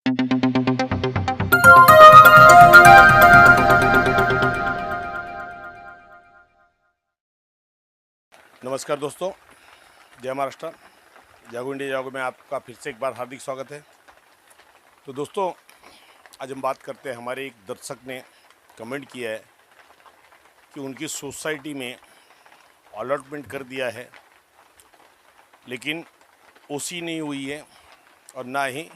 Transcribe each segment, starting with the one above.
नमस्कार दोस्तों, जय महाराष्ट्र। जागो इंडिया जागो में आपका फिर से एक बार हार्दिक स्वागत है। तो दोस्तों, आज हम बात करते हैं। हमारे एक दर्शक ने कमेंट किया है कि उनकी सोसाइटी में अलॉटमेंट कर दिया है, लेकिन ओसी नहीं हुई है और ना ही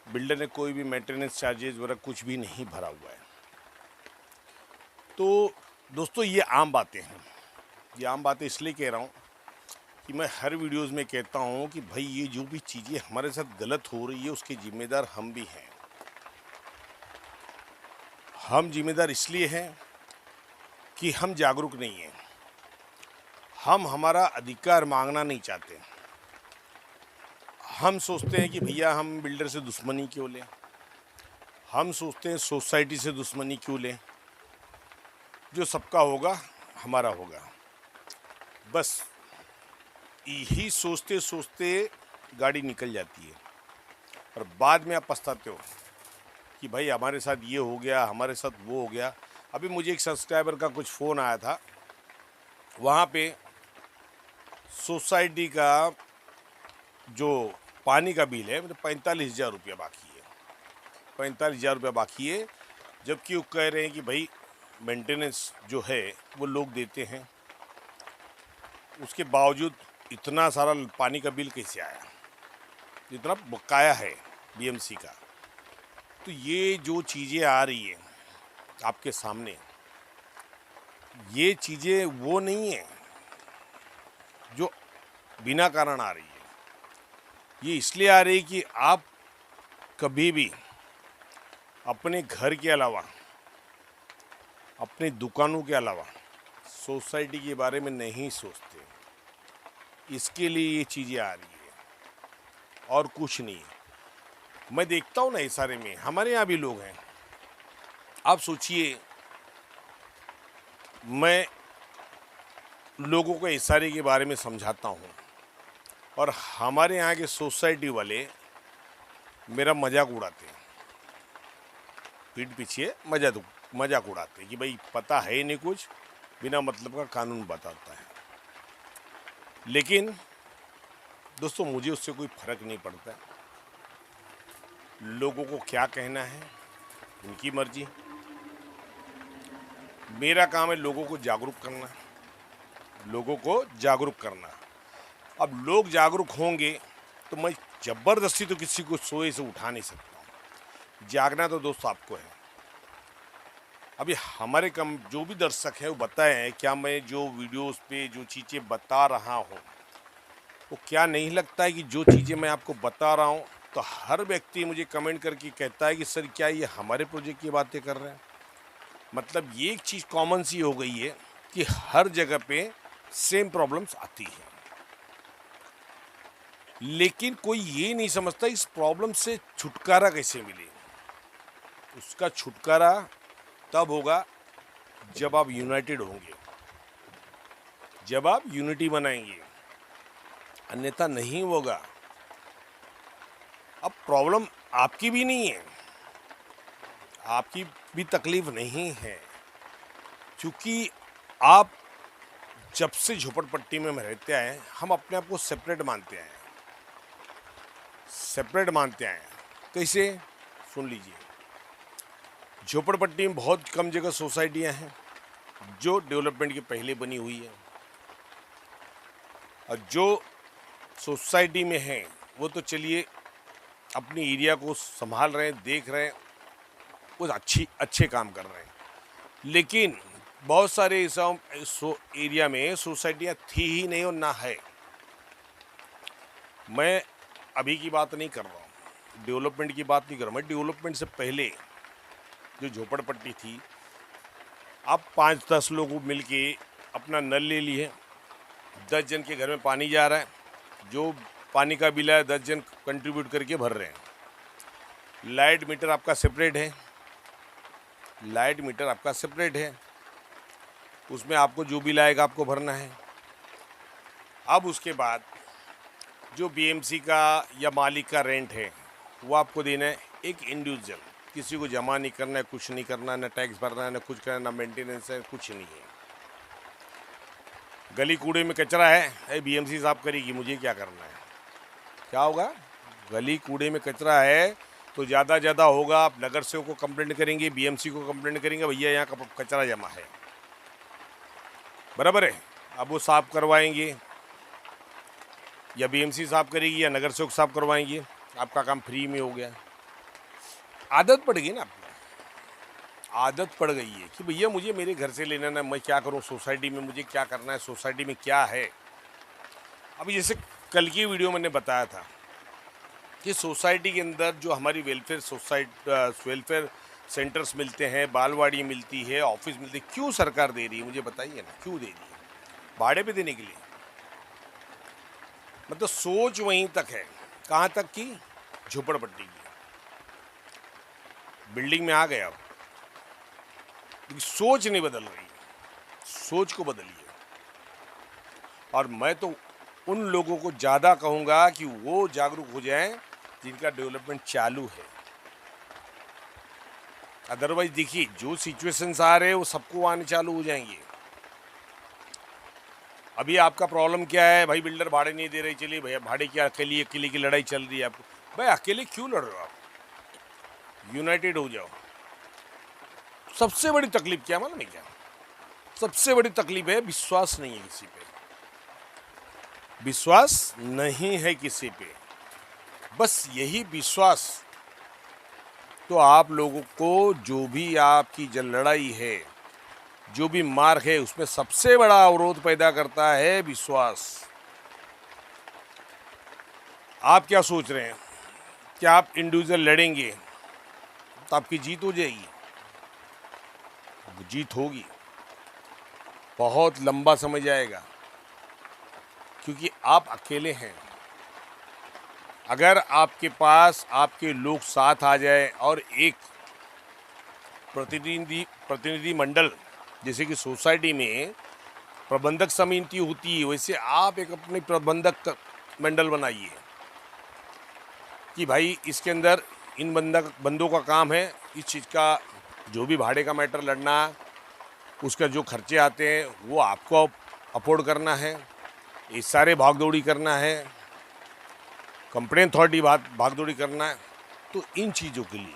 बिल्डर ने कोई भी मेंटेनेंस चार्जेज वगैरह कुछ भी नहीं भरा हुआ है। तो दोस्तों, ये आम बातें हैं। ये आम बातें इसलिए कह रहा हूँ कि मैं हर वीडियोस में कहता हूँ कि भाई, ये जो भी चीज़ें हमारे साथ गलत हो रही है उसके जिम्मेदार हम भी हैं। हम जिम्मेदार इसलिए हैं कि हम जागरूक नहीं हैं। हम हमारा अधिकार मांगना नहीं चाहते। हम सोचते हैं कि भैया हम बिल्डर से दुश्मनी क्यों लें, हम सोचते हैं सोसाइटी से दुश्मनी क्यों लें, जो सबका होगा हमारा होगा। बस यही सोचते सोचते गाड़ी निकल जाती है और बाद में आप पछताते हो कि भाई हमारे साथ ये हो गया, हमारे साथ वो हो गया। अभी मुझे एक सब्सक्राइबर का कुछ फ़ोन आया था। वहाँ पे सोसाइटी का जो पानी का बिल है, मतलब 45,000 रुपया बाकी है। 45,000 रुपया बाकी है, जबकि वो कह रहे हैं कि भाई मेंटेनेंस जो है वो लोग देते हैं। उसके बावजूद इतना सारा पानी का बिल कैसे आया, जितना बकाया है बीएमसी का। तो ये जो चीज़ें आ रही हैं आपके सामने, ये चीज़ें वो नहीं है जो बिना कारण आ रही है। ये इसलिए आ रही है कि आप कभी भी अपने घर के अलावा, अपनी दुकानों के अलावा सोसाइटी के बारे में नहीं सोचते। इसके लिए ये चीज़ें आ रही है और कुछ नहीं है। मैं देखता हूँ ना, इस सारे में हमारे यहाँ भी लोग हैं। आप सोचिए, मैं लोगों को इस सारे के बारे में समझाता हूँ और हमारे यहाँ के सोसाइटी वाले मेरा मजाक उड़ाते हैं। पीठ पीछे मजाक उड़ाते हैं कि भाई पता है नहीं कुछ, बिना मतलब का कानून बताता है। लेकिन दोस्तों, मुझे उससे कोई फर्क नहीं पड़ता। लोगों को क्या कहना है उनकी मर्जी। मेरा काम है लोगों को जागरूक करना, लोगों को जागरूक करना। अब लोग जागरूक होंगे तो मैं ज़बरदस्ती तो किसी को सोए से उठा नहीं सकता हूँ। जागना तो दोस्तों आपको है। अभी हमारे कम जो भी दर्शक हैं वो बताए हैं, क्या मैं जो वीडियोस पे जो चीज़ें बता रहा हूँ, वो क्या नहीं लगता है कि जो चीज़ें मैं आपको बता रहा हूँ, तो हर व्यक्ति मुझे कमेंट करके कहता है कि सर, क्या ये हमारे प्रोजेक्ट की बातें कर रहे हैं। मतलब ये एक चीज़ कॉमन सी हो गई है कि हर जगह पे सेम प्रॉब्लम्स आती है, लेकिन कोई ये नहीं समझता इस प्रॉब्लम से छुटकारा कैसे मिले। उसका छुटकारा तब होगा जब आप यूनाइटेड होंगे, जब आप यूनिटी बनाएंगे, अन्यथा नहीं होगा। अब प्रॉब्लम आपकी भी नहीं है, आपकी भी तकलीफ नहीं है, क्योंकि आप जब से झोपड़पट्टी में रहते आए, हम अपने आप को सेपरेट मानते हैं। सेपरेट मानते हैं कैसे, सुन लीजिए। झोपड़पट्टी में बहुत कम जगह सोसाइटियां हैं जो डेवलपमेंट के पहले बनी हुई है, और जो सोसाइटी में हैं वो तो चलिए अपनी एरिया को संभाल रहे हैं, देख रहे हैं, वो अच्छे काम कर रहे हैं। लेकिन बहुत सारे ऐसा एरिया में सोसाइटियाँ थी ही नहीं और ना है। मैं अभी की बात नहीं कर रहा हूँ, डेवलपमेंट की बात नहीं कर रहा हूँ। मैं डेवलपमेंट से पहले जो झोपड़पट्टी थी, आप 5-10 लोग मिल के अपना नल ले लिए, 10 जन के घर में पानी जा रहा है, जो पानी का बिल है 10 जन कंट्रीब्यूट करके भर रहे हैं। लाइट मीटर आपका सेपरेट है, लाइट मीटर आपका सेपरेट है, उसमें आपको जो बिल आएगा आपको भरना है। अब उसके बाद जो बीएमसी का या मालिक का रेंट है वो आपको देना है एक इंडिविजुअल, किसी को जमा नहीं करना है, कुछ नहीं करना है, ना टैक्स भरना है, ना कुछ करना है, ना मेंटेनेंस है, कुछ नहीं है। गली कूड़े में कचरा है बीएमसी साफ करेगी, मुझे क्या करना है? क्या होगा? गली कूड़े में कचरा है तो ज़्यादा होगा, आप नगर सेवक को कंप्लेंट करेंगे, बीएमसी को कंप्लेंट करेंगे, भैया यहाँ कचरा जमा है, बराबर है। अब वो साफ करवाएंगे, या बीएमसी साफ करेगी या नगर सेवक साफ करवाएंगे, आपका काम फ्री में हो गया। आदत पड़ गई ना आपको, आदत पड़ गई है कि भैया मुझे मेरे घर से लेना ना, मैं क्या करूं, सोसाइटी में मुझे क्या करना है, सोसाइटी में क्या है। अभी जैसे कल की वीडियो मैंने बताया था कि सोसाइटी के अंदर जो हमारी वेलफेयर सेंटर्स मिलते हैं, बालवाड़ी मिलती है, ऑफिस मिलती है, क्यों सरकार दे रही है मुझे बताइए ना, क्यों दे रही है? भाड़े पे देने के लिए। मतलब सोच वहीं तक है, कहाँ तक की? झोपड़पट्टी की। बिल्डिंग में आ गया, लेकिन सोच नहीं बदल रही, सोच को बदलिए। और मैं तो उन लोगों को ज़्यादा कहूँगा कि वो जागरूक हो जाएं जिनका डेवलपमेंट चालू है। अदरवाइज देखिए जो सिचुएशंस आ रहे हैं वो सबको आने चालू हो जाएंगे। अभी आपका प्रॉब्लम क्या है भाई? बिल्डर भाड़े नहीं दे रहे, चलिए भैया भाड़े की अकेले की लड़ाई चल रही है आपको। भाई अकेले क्यों लड़ रहे हो आप? यूनाइटेड हो जाओ। सबसे बड़ी तकलीफ क्या मालूम है क्या? सबसे बड़ी तकलीफ है विश्वास नहीं है किसी पे, विश्वास नहीं है किसी पे। बस यही विश्वास तो आप लोगों को, जो भी आपकी लड़ाई है, जो भी मार्ग है, उसमें सबसे बड़ा अवरोध पैदा करता है विश्वास। आप क्या सोच रहे हैं? क्या आप इंडिविजुअल लड़ेंगे तो आपकी जीत हो जाएगी? जीत होगी, बहुत लंबा समय जाएगा, क्योंकि आप अकेले हैं। अगर आपके पास आपके लोग साथ आ जाए और एक प्रतिनिधि मंडल, जैसे कि सोसाइटी में प्रबंधक समिति होती है, वैसे आप एक अपने प्रबंधक मंडल बनाइए कि भाई इसके अंदर इन बंदों का काम है इस चीज़ का, जो भी भाड़े का मैटर लड़ना, उसका जो खर्चे आते हैं वो आपको अफोर्ड करना है, ये सारे भागदौड़ी करना है, कंप्लेन अथॉरिटी भागदौड़ी करना है। तो इन चीज़ों के लिए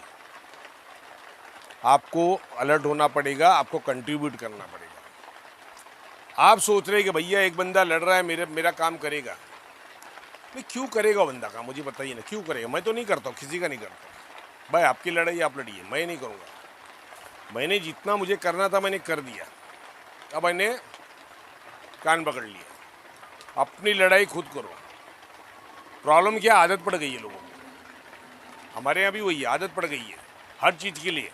आपको अलर्ट होना पड़ेगा, आपको कंट्रीब्यूट करना पड़ेगा। आप सोच रहे हैं कि भैया एक बंदा लड़ रहा है, मेरा काम करेगा। नहीं, क्यों करेगा बंदा काम? मुझे बताइए ना, क्यों करेगा? मैं तो नहीं करता हूँ, किसी का नहीं करता। भाई आपकी लड़ाई आप लड़िए, मैं नहीं करूँगा। मैंने जितना मुझे करना था मैंने कर दिया, अब मैंने कान पकड़ लिया। अपनी लड़ाई खुद करो। प्रॉब्लम क्या? आदत पड़ गई है लोगों को। हमारे यहाँ भी वही आदत पड़ गई है हर चीज़ के लिए।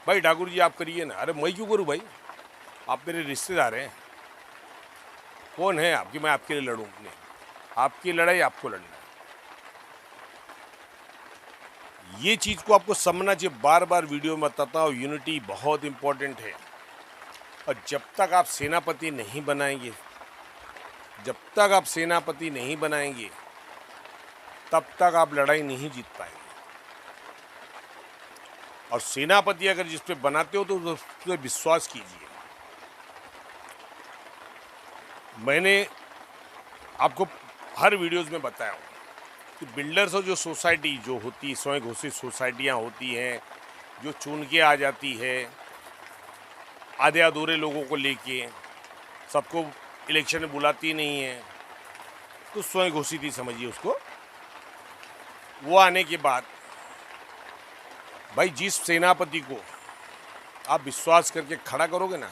भाई ठाकुर जी आप करिए ना। अरे मैं क्यों करूँ भाई? आप मेरे रिश्तेदार हैं, कौन है आपकी मैं आपके लिए लड़ूँ? नहीं, आपकी लड़ाई आपको लड़ना है। ये चीज़ को आपको समझना चाहिए। बार बार वीडियो में बताता हूँ, यूनिटी बहुत इंपॉर्टेंट है। और जब तक आप सेनापति नहीं बनाएंगे, जब तक आप सेनापति नहीं बनाएंगे, तब तक आप लड़ाई नहीं जीत पाएंगे। और सेनापति अगर जिस पे बनाते हो तो उस पर विश्वास कीजिए। मैंने आपको हर वीडियोस में बताया हूँ कि बिल्डर्स और जो सोसाइटी जो होती, स्वयं घोषित सोसाइटियाँ होती हैं, जो चुन के आ जाती है आधे अधूरे लोगों को लेके, सबको इलेक्शन में बुलाती नहीं है, तो स्वयं घोषित ही समझिए उसको। वो आने के बाद भाई जिस सेनापति को आप विश्वास करके खड़ा करोगे ना,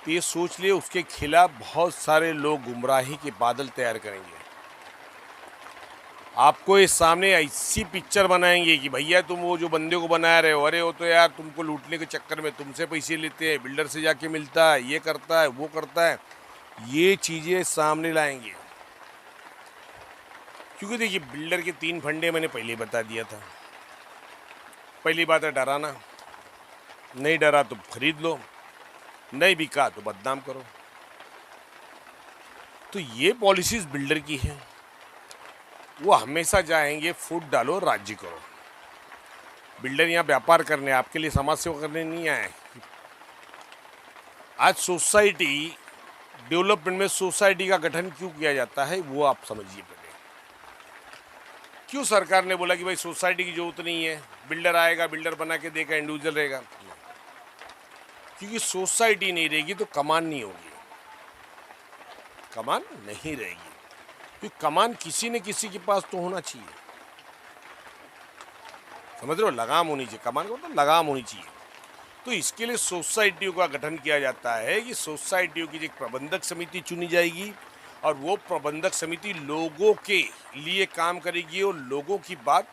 तो ये सोच लिए उसके खिलाफ बहुत सारे लोग गुमराही के बादल तैयार करेंगे। आपको इस सामने ऐसी पिक्चर बनाएंगे कि भैया तुम वो जो बंदे को बना रहे हो, अरे वो तो यार तुमको लूटने के चक्कर में तुमसे पैसे लेते हैं, बिल्डर से जाके मिलता है, ये करता है, वो करता है। ये चीज़ें सामने लाएंगे। क्योंकि देखिए बिल्डर के 3 फंडे मैंने पहले बता दिया था। पहली बात है डराना, नहीं डरा तो खरीद लो, नहीं बिका तो बदनाम करो। तो ये पॉलिसीज बिल्डर की है। वो हमेशा चाहेंगे फूट डालो राज्य करो। बिल्डर यहाँ व्यापार करने, आपके लिए समाज सेवा करने नहीं आए। आज सोसाइटी डेवलपमेंट में सोसाइटी का गठन क्यों किया जाता है वो आप समझिए पहले। क्यों सरकार ने बोला कि भाई सोसाइटी की जरूरत नहीं है, बिल्डर आएगा बिल्डर बना के देगा, इंडिविजुअल रहेगा? क्योंकि सोसाइटी नहीं रहेगी तो कमान नहीं होगी, कमान नहीं रहेगी। क्योंकि कमान किसी न किसी के पास तो होना चाहिए, समझ रहे हो? लगाम होनी चाहिए, कमान का मतलब लगाम होनी चाहिए। तो इसके लिए सोसाइटियों का गठन किया जाता है कि सोसाइटियों की एक प्रबंधक समिति चुनी जाएगी और वो प्रबंधक समिति लोगों के लिए काम करेगी और लोगों की बात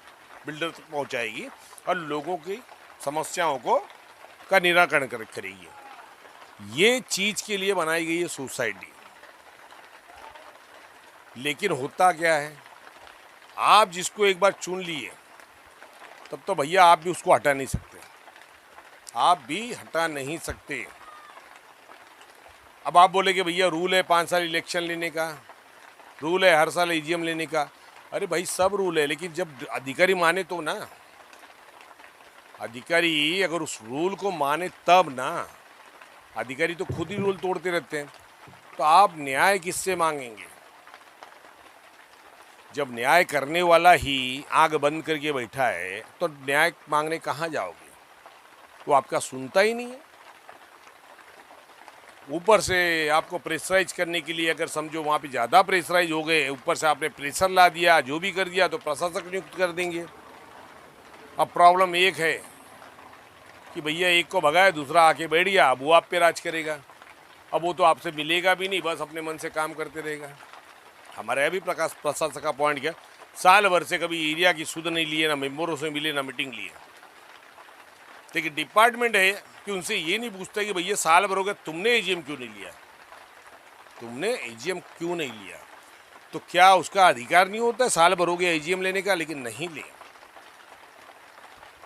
बिल्डर तक पहुंचाएगी और लोगों की समस्याओं को का निराकरण करेगी। ये चीज के लिए बनाई गई है सोसाइटी। लेकिन होता क्या है, आप जिसको एक बार चुन लिए तब तो भैया आप भी उसको हटा नहीं सकते, आप भी हटा नहीं सकते। अब आप बोले कि भैया रूल है 5 साल इलेक्शन लेने का, रूल है हर साल एजीएम लेने का। अरे भाई सब रूल है, लेकिन जब अधिकारी माने तो ना, अधिकारी अगर उस रूल को माने तब ना। अधिकारी तो खुद ही रूल तोड़ते रहते हैं, तो आप न्याय किससे मांगेंगे? जब न्याय करने वाला ही आंख बंद करके बैठा है तो न्याय मांगने कहाँ जाओगे? वो आपका सुनता ही नहीं है। ऊपर से आपको प्रेशराइज करने के लिए, अगर समझो वहाँ पे ज़्यादा प्रेशराइज हो गए, ऊपर से आपने प्रेशर ला दिया, जो भी कर दिया, तो प्रशासक नियुक्त कर देंगे। अब प्रॉब्लम एक है कि भैया एक को भगाया, दूसरा आके बैठ गया, अब वो आप पे राज करेगा। अब वो तो आपसे मिलेगा भी नहीं, बस अपने मन से काम करते रहेगा। हमारे अभी प्रशासक का पॉइंट क्या, साल भर से कभी एरिया की सुध नहीं लिए, ना मेम्बरों से मिले, ना मीटिंग लिए। लेकिन डिपार्टमेंट है कि उनसे ये नहीं पूछता कि भैया साल भर हो गया, तुमने एजीएम क्यों नहीं लिया, तुमने एजीएम क्यों नहीं लिया? तो क्या उसका अधिकार नहीं होता है साल भर हो गया एजीएम लेने का? लेकिन नहीं लिया।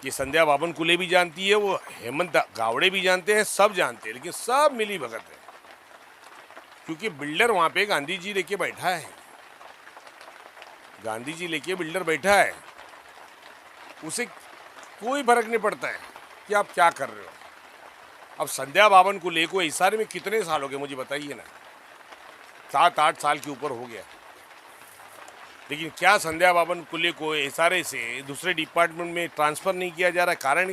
ये संध्या बाबन कुले भी जानती है, वो हेमंत गावड़े भी जानते हैं, सब जानते हैं, लेकिन सब मिली भगत है। क्योंकि बिल्डर वहां पे गांधी जी लेके बैठा है, गांधी जी लेके बिल्डर बैठा है, उसे कोई फर्क नहीं पड़ता है कि आप क्या कर रहे हो। अब संध्या बाबन कुले को इशारे में कितने साल हो गए मुझे बताइए ना? 7-8 साल के ऊपर हो गया। लेकिन क्या संध्या बाबन कुले को इशारे से दूसरे डिपार्टमेंट में ट्रांसफर नहीं किया जा रहा? कारण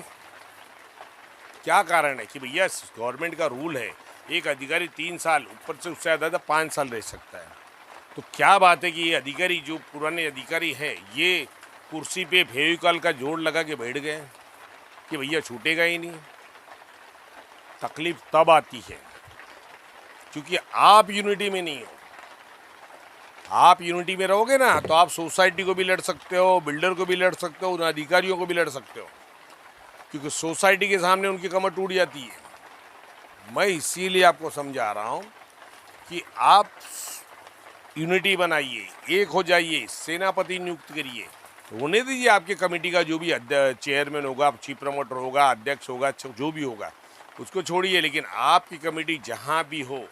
क्या कारण है कि भैया गवर्नमेंट का रूल है एक अधिकारी 3 साल, ऊपर से उससे ज़्यादा 5 साल रह सकता है। तो क्या बात है कि ये अधिकारी, जो पुराने अधिकारी है, ये कुर्सी पे फेविकॉल का जोड़ लगा के बैठ गए कि भैया छूटेगा ही नहीं। तकलीफ तब आती है क्योंकि आप यूनिटी में नहीं हो। आप यूनिटी में रहोगे ना तो आप सोसाइटी को भी लड़ सकते हो, बिल्डर को भी लड़ सकते हो, उन अधिकारियों को भी लड़ सकते हो, क्योंकि सोसाइटी के सामने उनकी कमर टूट जाती है। मैं इसीलिए आपको समझा रहा हूं कि आप यूनिटी बनाइए, एक हो जाइए, सेनापति नियुक्त करिए, होने दीजिए आपके कमेटी का जो भी चेयरमैन होगा, चीफ प्रमोटर होगा, अध्यक्ष होगा, जो भी होगा उसको छोड़िए, लेकिन आपकी कमेटी जहां भी हो,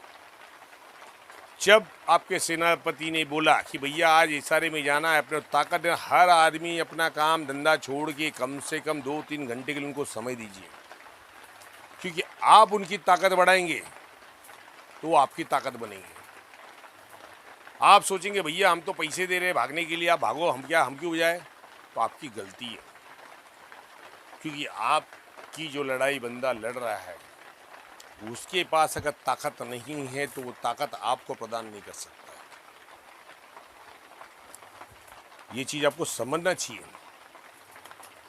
जब आपके सेनापति ने बोला कि भैया आज इशारे में जाना है, अपने ताकत, हर आदमी अपना काम धंधा छोड़ के कम से कम 2-3 घंटे के लिए उनको समय दीजिए, क्योंकि आप उनकी ताकत बढ़ाएंगे तो वो आपकी ताकत बनेंगे। आप सोचेंगे भैया हम तो पैसे दे रहे हैं भागने के लिए, आप भागो, हम क्यों जाए? तो आपकी गलती है, क्योंकि आपकी जो लड़ाई बंदा लड़ रहा है उसके पास अगर ताकत नहीं है तो वो ताकत आपको प्रदान नहीं कर सकता। ये चीज़ आपको समझना चाहिए।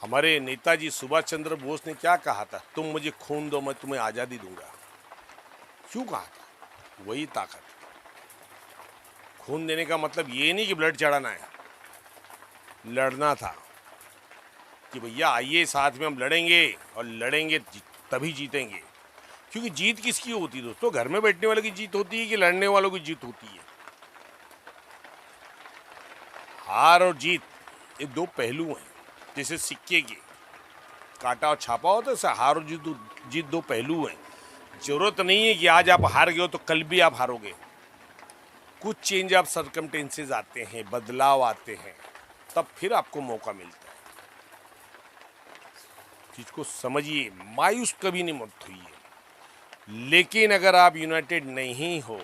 हमारे नेताजी सुभाष चंद्र बोस ने क्या कहा था, तुम मुझे खून दो मैं तुम्हें आज़ादी दूंगा। क्यों कहा था? वही ताकत। खून देने का मतलब ये नहीं कि ब्लड चढ़ाना है, लड़ना था कि भैया आइए साथ में हम लड़ेंगे, और लड़ेंगे तभी जीतेंगे। क्योंकि जीत किसकी होती है दोस्तों? घर में बैठने वाले की जीत होती है कि लड़ने वालों की जीत होती है? हार और जीत ये दो पहलू हैं, जैसे सिक्के के काटा और छापा होता है, ऐसे हार और जीत दो पहलू हैं। जरूरत नहीं है कि आज आप हार गए हो तो कल भी आप हारोगे। कुछ चेंज ऑफ सर्कमटेंसेस आते हैं, बदलाव आते हैं, तब फिर आपको मौका मिलता है। चीज़ को समझिए, मायूस कभी नहीं मत होइए। लेकिन अगर आप यूनाइटेड नहीं हो,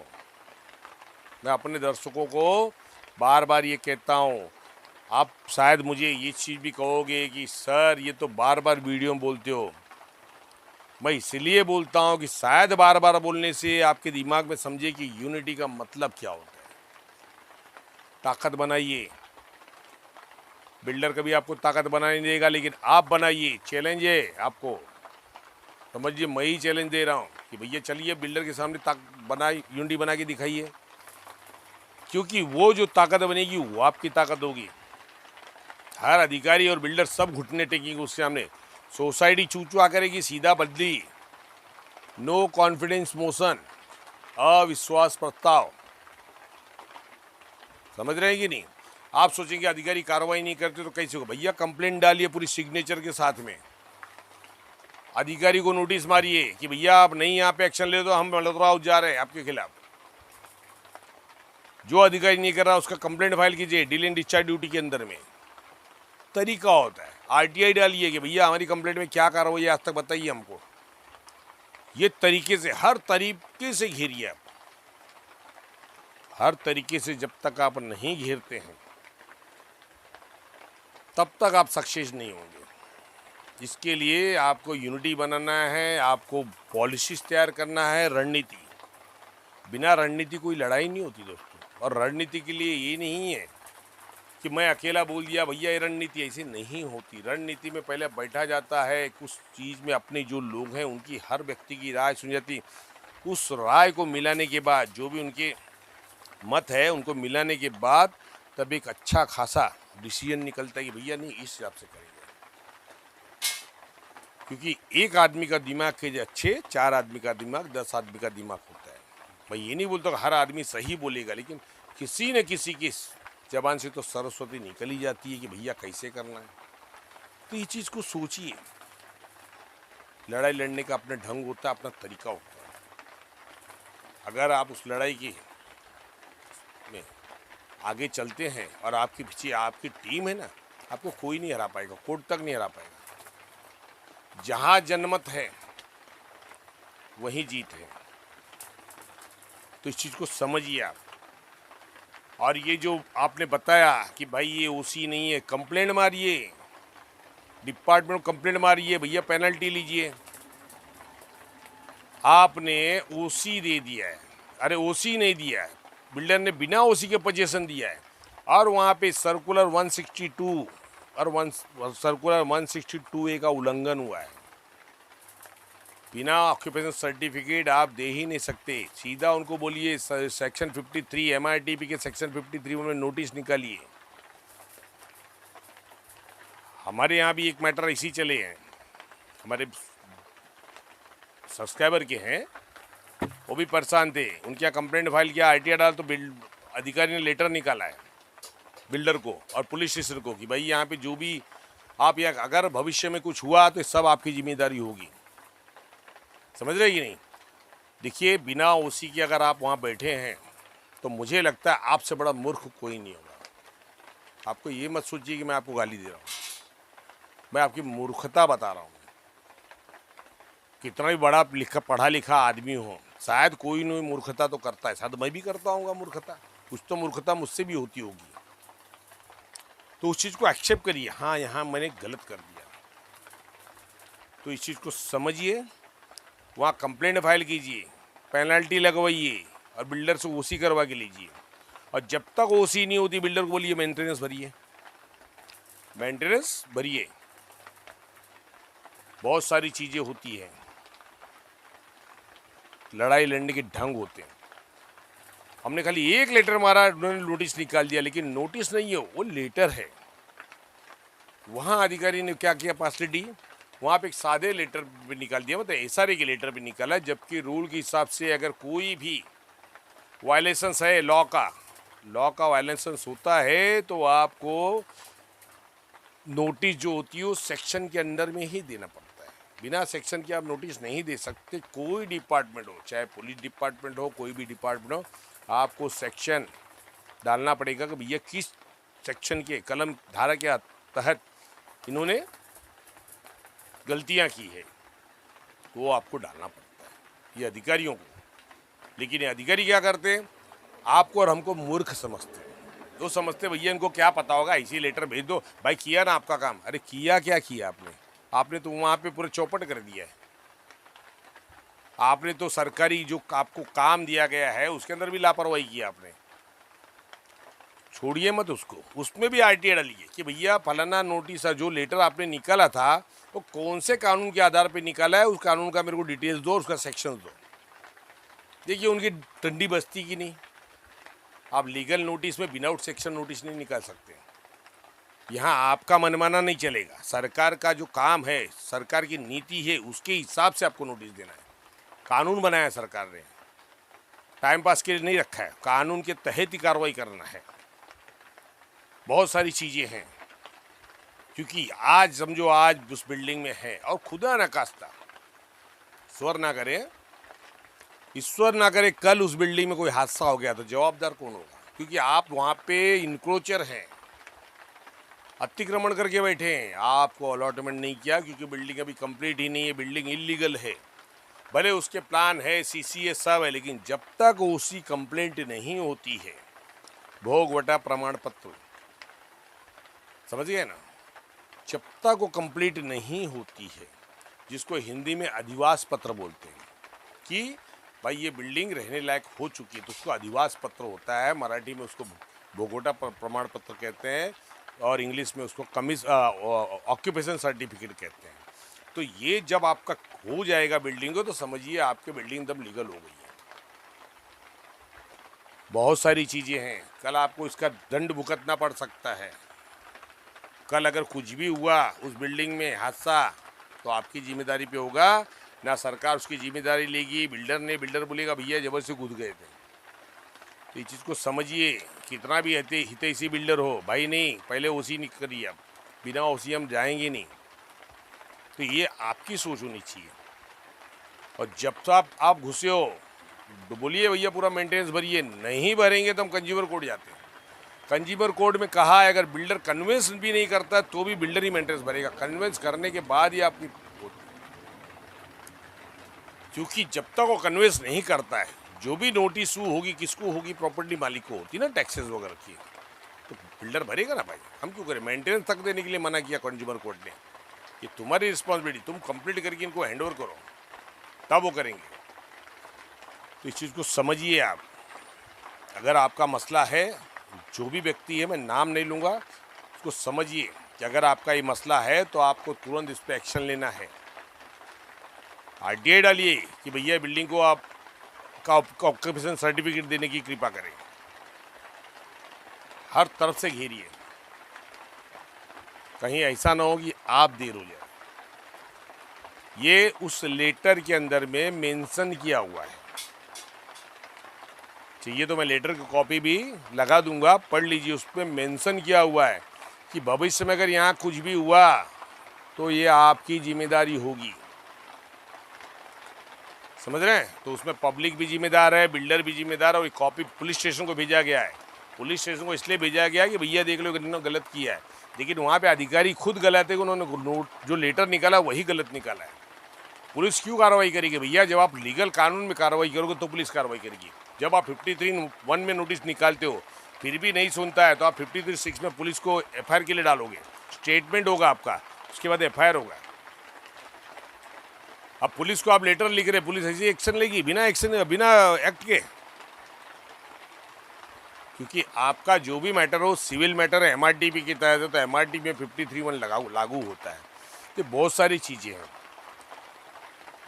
मैं अपने दर्शकों को बार बार ये कहता हूँ, आप शायद मुझे ये चीज़ भी कहोगे कि सर ये तो बार बार वीडियो में बोलते हो। मैं इसलिए बोलता हूँ कि शायद बार बार बोलने से आपके दिमाग में समझे कि यूनिटी का मतलब क्या होता है। ताकत बनाइए। बिल्डर कभी आपको ताकत बनाने नहीं देगा, लेकिन आप बनाइए। चैलेंज है आपको, समझिए मैं ही चैलेंज दे रहा हूँ कि भैया चलिए बिल्डर के सामने यूनिटी बना के दिखाइए, क्योंकि वो जो ताकत बनेगी वो आपकी ताकत होगी। हर अधिकारी और बिल्डर सब घुटने टेकेंगे उसके सामने। सोसाइटी चूचुआ करेगी, सीधा बदली, नो कॉन्फिडेंस मोशन, अविश्वास प्रस्ताव। समझ रहे हैं कि नहीं? आप सोचेंगे अधिकारी कार्रवाई नहीं करते तो कैसे होगा? भैया कंप्लेंट डालिए पूरी सिग्नेचर के साथ में। अधिकारी को नोटिस मारिए कि भैया आप नहीं यहाँ पे एक्शन ले तो हम मल्होत्रा हाउस जा रहे हैं आपके खिलाफ। जो अधिकारी नहीं कर रहा उसका कंप्लेंट फाइल कीजिए डील एंड डिस्चार्ज ड्यूटी के अंदर में। तरीका होता है। आरटीआई डालिए कि भैया हमारी कंप्लेंट में क्या कार्रवाई है आज तक बताइए हमको। ये तरीके से, हर तरीके से घेरिए आप। हर तरीके से जब तक आप नहीं घेरते हैं तब तक आप सक्सेस नहीं होंगे। इसके लिए आपको यूनिटी बनाना है, आपको पॉलिसीज तैयार करना है, रणनीति। बिना रणनीति कोई लड़ाई नहीं होती दोस्तों। और रणनीति के लिए ये नहीं है कि मैं अकेला बोल दिया भैया ये रणनीति, ऐसी नहीं होती। रणनीति में पहले बैठा जाता है, कुछ चीज़ में अपने जो लोग हैं उनकी हर व्यक्ति की राय सुनी जाती। उस राय को मिलाने के बाद, जो भी उनके मत है उनको मिलाने के बाद, तब एक अच्छा खासा डिसीजन निकलता है कि भैया नहीं इस हिसाब से करेंगे। क्योंकि एक आदमी का दिमाग के अच्छे 4 आदमी का दिमाग, 10 आदमी का दिमाग होता है। मैं ये नहीं बोलता हर आदमी सही बोलेगा, लेकिन किसी न किसी की जबान से तो सरस्वती निकल ही जाती है कि भैया कैसे करना है। तो ये चीज़ को सोचिए। लड़ाई लड़ने का अपना ढंग होता है, अपना तरीका होता है। अगर आप उस लड़ाई की में आगे चलते हैं और आपके पीछे आपकी टीम है ना, आपको कोई नहीं हरा पाएगा, कोर्ट तक नहीं हरा पाएगा। जहाँ जनमत है वहीं जीत है। तो इस चीज़ को समझिए आप। और ये जो आपने बताया कि भाई ये ओसी नहीं है, कंप्लेंट मारिए, डिपार्टमेंट को कंप्लेंट मारिए, भैया पेनल्टी लीजिए। आपने ओसी दे दिया है, अरे ओसी नहीं दिया है, बिल्डर ने बिना ओसी के पोजीशन दिया है, और वहाँ पे सर्कुलर 162 और सर्कुलर 162A का उल्लंघन हुआ है। बिना ऑक्यूपेशन सर्टिफिकेट आप दे ही नहीं सकते। सीधा उनको बोलिए सेक्शन 53 MRTP के सेक्शन 53 में नोटिस निकालिए। हमारे यहाँ भी एक मैटर इसी चले हैं, हमारे सब्सक्राइबर के हैं, वो भी परेशान थे। उनके यहाँ कंप्लेंट फाइल किया, आरटीआई डाल, तो अधिकारी ने लेटर निकाला है बिल्डर को और पुलिस स्टेशन को कि भाई यहाँ पे जो भी आप यहाँ अगर भविष्य में कुछ हुआ तो सब आपकी जिम्मेदारी होगी। समझ रहे कि नहीं? देखिए, बिना ओसी के अगर आप वहाँ बैठे हैं तो मुझे लगता है आपसे बड़ा मूर्ख कोई नहीं होगा। आपको ये मत सोचिए कि मैं आपको गाली दे रहा हूँ, मैं आपकी मूर्खता बता रहा हूँ। कितना भी बड़ा पढ़ा लिखा आदमी हो, शायद कोई नहीं मूर्खता तो करता है, शायद मैं भी करता हूँगा मूर्खता, कुछ तो मूर्खता मुझसे भी होती होगी। तो उस चीज़ को एक्सेप्ट करिए, हाँ यहाँ मैंने गलत कर दिया। तो इस चीज़ को समझिए, वहाँ कंप्लेंट फाइल कीजिए, पेनल्टी लगवाइए और बिल्डर से ओसी करवा के लीजिए। और जब तक ओसी नहीं होती बिल्डर को बोलिए मेंटेनेंस भरिए, मेंटेनेंस भरिए। बहुत सारी चीज़ें होती हैं, लड़ाई लड़ने के ढंग होते हैं। हमने खाली एक लेटर मारा, उन्होंने नोटिस निकाल दिया, लेकिन नोटिस नहीं है, वो लेटर है। वहाँ अधिकारी ने क्या किया, पासलेटी वहाँ पे एक सादे लेटर भी निकाल दिया, मतलब एसआरए के लेटर भी निकाला, जबकि रूल के हिसाब से अगर कोई भी वायलेशंस है लॉ का वायलेशंस होता है तो आपको नोटिस जो होती है उस सेक्शन के अंदर में ही देना पड़ता है। बिना सेक्शन के आप नोटिस नहीं दे सकते। कोई डिपार्टमेंट हो, चाहे पुलिस डिपार्टमेंट हो, कोई भी डिपार्टमेंट हो, आपको सेक्शन डालना पड़ेगा कि भैया किस सेक्शन के कलम धारा के तहत इन्होंने गलतियां की है वो आपको डालना पड़ता है, ये अधिकारियों को। लेकिन ये अधिकारी क्या करते हैं, आपको और हमको मूर्ख समझते हैं। वो समझते भैया इनको क्या पता होगा, इसी लेटर भेज दो भाई, किया ना आपका काम। अरे किया क्या किया आपने? आपने तो वहाँ पे पूरे चौपट कर दिया है। आपने तो सरकारी जो आपको काम दिया गया है उसके अंदर भी लापरवाही की आपने। छोड़िए मत उसको, उसमें भी आरटीआई डालिए कि भैया फलाना नोटिस जो लेटर आपने निकाला था वो कौन से कानून के आधार पर निकाला है, उस कानून का मेरे को डिटेल्स दो, उसका सेक्शन दो। देखिए उनकी डंडी बस्ती की नहीं। आप लीगल नोटिस में विदाउट सेक्शन नोटिस नहीं निकाल सकते। यहाँ आपका मनमाना नहीं चलेगा। सरकार का जो काम है, सरकार की नीति है, उसके हिसाब से आपको नोटिस देना है। कानून बनाया सरकार ने, टाइम पास के लिए नहीं रखा है। कानून के तहत ही कार्रवाई करना है। बहुत सारी चीज़ें हैं, क्योंकि आज समझो आज उस बिल्डिंग में है और खुदा न खास्ता ईश्वर ना करे, ईश्वर ना करे कल उस बिल्डिंग में कोई हादसा हो गया तो जवाबदार कौन होगा? क्योंकि आप वहाँ पे इंक्रोचर हैं, अतिक्रमण करके बैठे हैं। आपको अलॉटमेंट नहीं किया क्योंकि बिल्डिंग अभी कंप्लीट ही नहीं है, बिल्डिंग इलीगल है। भले उसके प्लान है, सीसीए सब है, लेकिन जब तक उसकी कंप्लेंट नहीं होती है, भोग वटा प्रमाण पत्र, समझ गए ना, जब तक वो कंप्लीट नहीं होती है, जिसको हिंदी में अधिवास पत्र बोलते हैं कि भाई ये बिल्डिंग रहने लायक हो चुकी है, तो उसको अधिवास पत्र होता है। मराठी में उसको भोगोटा प्रमाण पत्र कहते हैं और इंग्लिश में उसको ऑक्यूपेशन सर्टिफिकेट कहते हैं। तो ये जब आपका हो जाएगा बिल्डिंग को, तो समझिए आपके बिल्डिंग एकदम लीगल हो गई है। बहुत सारी चीज़ें हैं, कल आपको इसका दंड भुगतना पड़ सकता है। कल अगर कुछ भी हुआ उस बिल्डिंग में हादसा, तो आपकी जिम्मेदारी पे होगा ना, सरकार उसकी जिम्मेदारी लेगी। बिल्डर बोलेगा भैया जबरदस्ती कूद गए थे। तो ये चीज़ को समझिए, कितना भी हितैषी बिल्डर हो, भाई नहीं पहले ओसी नहीं करिए, आप बिना ओसी हम जाएंगे नहीं। तो ये आपकी सोच होनी चाहिए। और जब तक आप घुसे हो तो बोलिए भैया पूरा मेंटेनेंस भरिए, नहीं भरेंगे तो हम कंज्यूमर कोर्ट जाते हैं। कंज्यूमर कोर्ट में कहा है अगर बिल्डर कन्विंस भी नहीं करता तो भी बिल्डर ही मेंटेनेंस भरेगा। कन्विंस करने के बाद ही आपकी होती है, क्योंकि जब तक वो कन्विंस नहीं करता है, जो भी नोटिस होगी किसको होगी, प्रॉपर्टी मालिक को होती ना, टैक्सेस वगैरह की, तो बिल्डर भरेगा ना भाई। हम क्यों करें? मेंटेनेंस तक देने के लिए मना किया कंज्यूमर कोर्ट ने कि तुम्हारी रिस्पॉन्सिबिलिटी, तुम कंप्लीट करके इनको हैंड ओवर करो, तब वो करेंगे। तो इस चीज़ को समझिए आप। अगर आपका मसला है, जो भी व्यक्ति है, मैं नाम नहीं लूँगा, उसको समझिए कि अगर आपका ये मसला है तो आपको तुरंत इस पर एक्शन लेना है। आरटीआई डालिए कि भैया बिल्डिंग को आप का ऑक्यूपेशन सर्टिफिकेट देने की कृपा करें। हर तरफ से घेरिए, कहीं ऐसा ना हो कि आप देर हो जाए। ये उस लेटर के अंदर में मेंशन किया हुआ है। चाहिए तो मैं लेटर की कॉपी भी लगा दूंगा, पढ़ लीजिए। उस पर मेंशन किया हुआ है कि भविष्य में अगर यहाँ कुछ भी हुआ तो ये आपकी जिम्मेदारी होगी। समझ रहे हैं? तो उसमें पब्लिक भी जिम्मेदार है, बिल्डर भी जिम्मेदार है। और कॉपी पुलिस स्टेशन को भेजा गया है। पुलिस स्टेशन को इसलिए भेजा गया कि भैया देख लो इन्होंने गलत किया है, लेकिन वहाँ पे अधिकारी खुद गलत है कि उन्होंने जो लेटर निकाला वही गलत निकाला है। पुलिस क्यों कार्रवाई करेगी भैया? जब आप लीगल कानून में कार्रवाई करोगे तो पुलिस कार्रवाई करेगी। जब आप 53(1) में नोटिस निकालते हो फिर भी नहीं सुनता है, तो आप 53(6) में पुलिस को एफआईआर के लिए डालोगे। स्टेटमेंट होगा आपका, उसके बाद एफआईआर होगा। अब पुलिस को आप लेटर लिख रहे, पुलिस ऐसी एक्शन लेगी बिना एक्ट के? क्योंकि आपका जो भी मैटर हो सिविल मैटर है, एमआरटीपी के तहत है, तो एमआरटी में 53(1) लागू होता है। तो बहुत सारी चीज़ें हैं।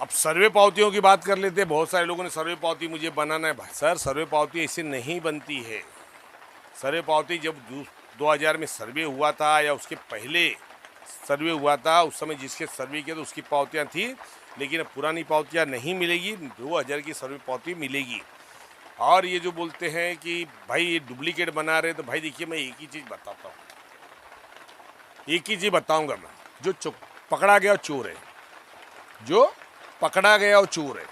अब सर्वे पावतियों की बात कर लेते हैं। बहुत सारे लोगों ने सर्वे पावती मुझे बनाना है। सर सर्वे पावती ऐसे नहीं बनती है। सर्वे पावती जब 2000 में सर्वे हुआ था या उसके पहले सर्वे हुआ था, उस समय जिसके सर्वे किया तो उसकी पावतियाँ थी, लेकिन अब पुरानी पावतियाँ नहीं मिलेगी, 2000 की सर्वे पावती मिलेगी। और ये जो बोलते हैं कि भाई ये डुप्लीकेट बना रहे, तो भाई देखिए मैं एक ही चीज़ बताता हूँ, एक ही चीज़ बताऊँगा मैं। जो पकड़ा गया चोर है, जो पकड़ा गया वो चोर है।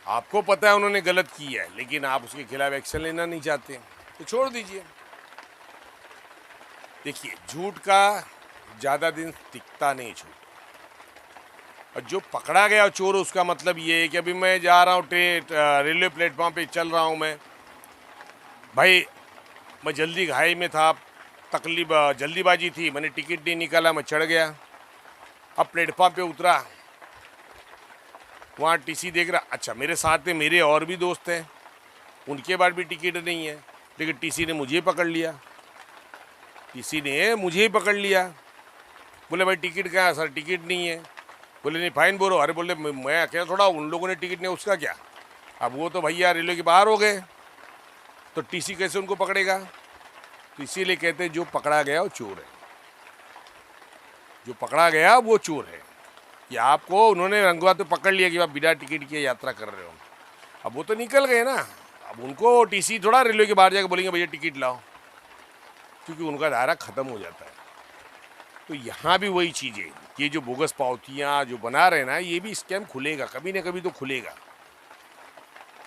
आपको पता है उन्होंने गलत किया है, लेकिन आप उसके खिलाफ एक्शन लेना नहीं चाहते, तो छोड़ दीजिए। देखिए झूठ का ज़्यादा दिन टिकता नहीं चोर। और जो पकड़ा गया चोर उसका मतलब ये है कि अभी मैं जा रहा हूँ रेलवे प्लेटफॉर्म पे चल रहा हूँ मैं, भाई मैं जल्दी घाई में था, जल्दीबाजी थी, मैंने टिकट नहीं निकाला, मैं चढ़ गया। अब प्लेटफॉर्म पे उतरा, वहाँ टीसी देख रहा, अच्छा मेरे साथ में मेरे और भी दोस्त हैं, उनके पास भी टिकट नहीं है, लेकिन टीसी ने मुझे पकड़ लिया। टीसी ने मुझे ही पकड़ लिया, बोले भाई टिकट कहाँ है? सर टिकट नहीं है। बोले नहीं फाइन बोलो। अरे बोले मैं अकेला थोड़ा, उन लोगों ने टिकट नहीं, उसका क्या। अब वो तो भैया रेलवे के बाहर हो गए, तो टीसी कैसे उनको पकड़ेगा। तो इसीलिए कहते हैं जो पकड़ा गया वो चोर है, जो पकड़ा गया वो चोर है। कि आपको उन्होंने रंगवा तो पकड़ लिया कि आप बिना टिकट किए यात्रा कर रहे हो, अब वो तो निकल गए ना। अब उनको टीसी थोड़ा रेलवे के बाहर जाकर बोलेंगे भैया टिकट लाओ, क्योंकि उनका दायरा ख़त्म हो जाता है। तो यहाँ भी वही चीज़ें, ये जो बोगस पावतियाँ जो बना रहे हैं ना, ये भी स्कैम खुलेगा, कभी ना कभी तो खुलेगा,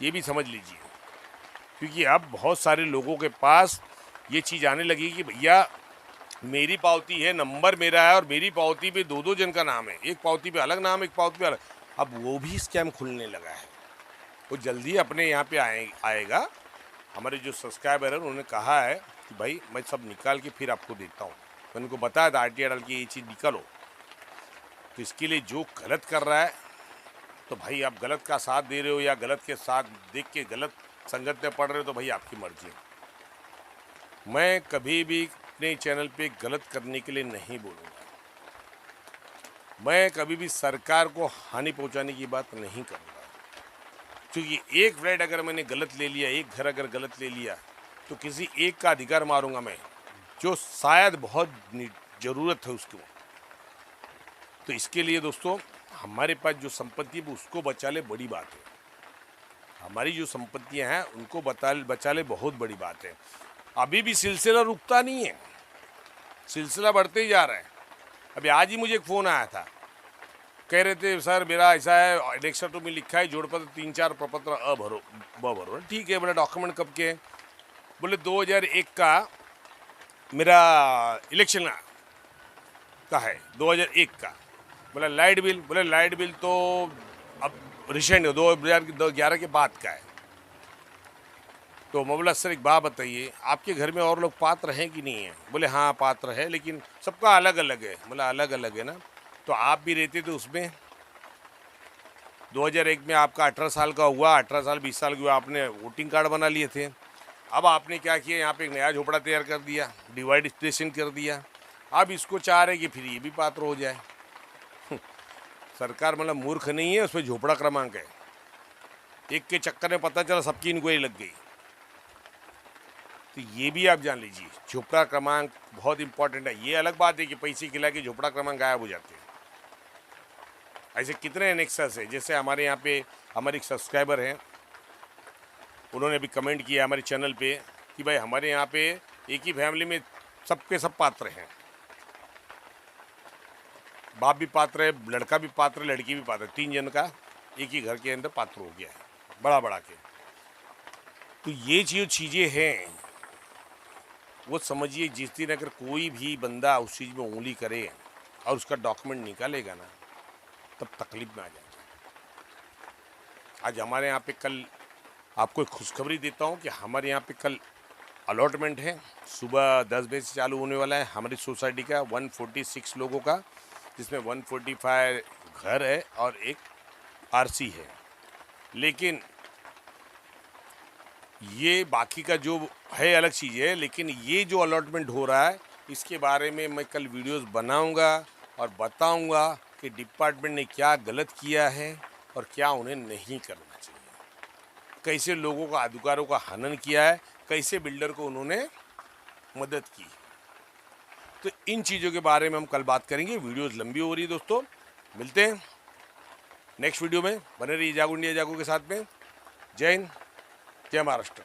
ये भी समझ लीजिए। क्योंकि अब बहुत सारे लोगों के पास ये चीज़ आने लगी कि भैया मेरी पावती है, नंबर मेरा है, और मेरी पावती पे दो दो जन का नाम है, एक पावती पे अलग नाम, एक पावती पे अलग। अब वो भी स्कैम खुलने लगा है, वो जल्दी अपने यहाँ पे आएगा। हमारे जो सब्सक्राइबर है उन्होंने कहा है कि भाई मैं सब निकाल के फिर आपको देता हूँ। मैंने उनको बताया था RTI डाल के ये चीज़ निकालो। तो इसके लिए जो गलत कर रहा है, तो भाई आप गलत का साथ दे रहे हो या गलत के साथ देख के गलत संगत में पड़ रहे हो, तो भाई आपकी मर्जी है। मैं कभी भी अपने चैनल पे गलत करने के लिए नहीं बोलूँगा। मैं कभी भी सरकार को हानि पहुंचाने की बात नहीं करूँगा, क्योंकि एक फ्लैट अगर मैंने गलत ले लिया, एक घर अगर गलत ले लिया, तो किसी एक का अधिकार मारूंगा मैं, जो शायद बहुत ज़रूरत है उसको। तो इसके लिए दोस्तों हमारे पास जो संपत्ति है उसको बचा ले, बड़ी बात है। हमारी जो संपत्तियां हैं उनको बचा ले, बहुत बड़ी बात है। अभी भी सिलसिला रुकता नहीं है, सिलसिला बढ़ते ही जा रहा है। अभी आज ही मुझे एक फ़ोन आया था, कह रहे थे सर मेरा ऐसा है, एनेक्सर 2 में लिखा है जोड़ पत्र 3-4 प्रपत्र भरो। ठीक है, बोला डॉक्यूमेंट कब के? बोले 2001 का मेरा इलेक्शन का है, 2001 का। बोला लाइट बिल, बोले लाइट बिल तो अब रिसेंट 2011 के बाद का है। तो मैं बोला सर एक बात बताइए, आपके घर में और लोग पात्र हैं कि नहीं है? बोले हाँ पात्र है, लेकिन सबका अलग अलग है। बोला अलग अलग है ना, तो आप भी रहते थे उसमें। 2001 में आपका 18 साल का हुआ, 18 साल 20 साल के हुआ, आपने वोटिंग कार्ड बना लिए थे। अब आपने क्या किया, यहाँ पे एक नया झोपड़ा तैयार कर दिया, डिवाइड स्टेशन कर दिया। अब इसको चाह रहे कि फिर ये भी पात्र हो जाए। सरकार मतलब मूर्ख नहीं है, उस पर झोपड़ा क्रमांक है। एक के चक्कर में पता चला सबकी इंक्वायरी लग गई। तो ये भी आप जान लीजिए, झोपड़ा क्रमांक बहुत इंपॉर्टेंट है। ये अलग बात है कि पैसे खिला के झोपड़ा क्रमांक गायब हो जाते हैं। ऐसे कितने एनेक्सर्स है, जैसे हमारे यहाँ पे हमारे एक सब्सक्राइबर हैं, उन्होंने भी कमेंट किया हमारे चैनल पे कि भाई हमारे यहाँ पे एक ही फैमिली में सबके सब पात्र हैं, बाप भी पात्र है, लड़का भी पात्र है, लड़की भी पात्र है, 3 जन का एक ही घर के अंदर पात्र हो गया है, बड़ा के। तो ये जो चीज़ें हैं वो समझिए, जिस दिन अगर कोई भी बंदा उस चीज़ में उंगली करे और उसका डॉक्यूमेंट निकालेगा ना, तब तकलीफ में आ जाएगा। आज हमारे यहाँ पे कल आपको एक खुशखबरी देता हूँ कि हमारे यहाँ पे कल अलॉटमेंट है, सुबह 10 बजे से चालू होने वाला है हमारी सोसाइटी का 146 लोगों का, जिसमें 145 घर है और एक RC है। लेकिन ये बाकी का जो है अलग चीज़ है, लेकिन ये जो अलॉटमेंट हो रहा है इसके बारे में मैं कल वीडियोस बनाऊंगा और बताऊंगा कि डिपार्टमेंट ने क्या गलत किया है और क्या उन्हें नहीं करना चाहिए, कैसे लोगों का अधिकारों का हनन किया है, कैसे बिल्डर को उन्होंने मदद की। तो इन चीज़ों के बारे में हम कल बात करेंगे। वीडियोस लंबी हो रही है दोस्तों, मिलते हैं नेक्स्ट वीडियो में। बने रहिए जागो इंडिया जागो के साथ में। जय हिंद, जय महाराष्ट्र।